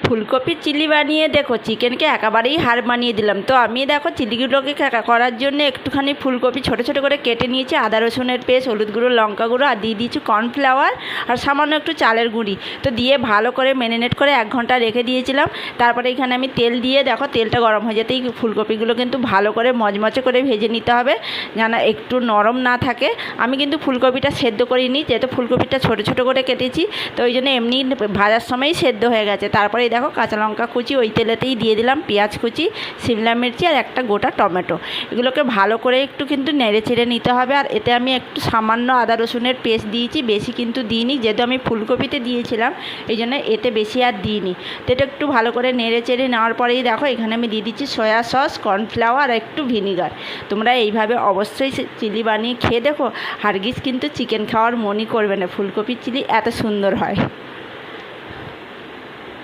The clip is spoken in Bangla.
ফুলকপির চিলি বানিয়ে দেখো চিকেনকে একেবারেই হার বানিয়ে দিলাম। তো আমি দেখো চিলিগুলোকে করার জন্য একটুখানি ফুলকপি ছোটো ছোটো করে কেটে নিয়েছি, আদা রসুনের পেস্ট, হলুদ গুঁড়ো, লঙ্কা গুঁড়ো আর দিয়ে দিয়েছি কর্নফ্লাওয়ার আর সামান্য একটু চালের গুঁড়ি। তো দিয়ে ভালো করে ম্যারিনেট করে 1 ঘন্টা রেখে দিয়েছিলাম। তারপরে এখানে আমি তেল দিয়ে দেখো তেলটা গরম হয়ে যেতেই ফুলকপিগুলো কিন্তু ভালো করে মচমচে করে ভেজে নিতে হবে, যেন একটু নরম না থাকে। আমি কিন্তু ফুলকপিটা সেদ্ধ করিনি, যেহেতু ফুলকপিটা ছোটো ছোটো করে কেটেছি, তো ওই জন্য এমনি ভাজার সময়ই সেদ্ধ হয়ে গেছে। তারপরে দেখো কাঁচা লঙ্কা কুচি ওই তেলেতেই দিয়ে দিলাম, পেঁয়াজ কুচি, শিমলা মির্চি আর একটা গোটা টমেটো। এগুলোকে ভালো করে একটু কিন্তু নেড়ে চেড়ে নিতে হবে। আর এতে আমি একটু সামান্য আদা রসুনের পেস্ট দিয়েছি, বেশি কিন্তু দিইনি, যেহেতু আমি ফুলকপিতে দিয়েছিলাম এই জন্য এতে বেশি আর দিইনি। তো এটা একটু ভালো করে নেড়ে চেড়ে নেওয়ার পরেই দেখো এখানে আমি দিয়ে দিচ্ছি সয়া সস, কর্নফ্লাওয়ার আর একটু ভিনিগার। তোমরা এইভাবে অবশ্যই চিলি বানিয়ে খেয়ে দেখো, হারগিজ কিন্তু চিকেন খাওয়ার মনই করবে না, ফুলকপির চিলি এত সুন্দর হয়।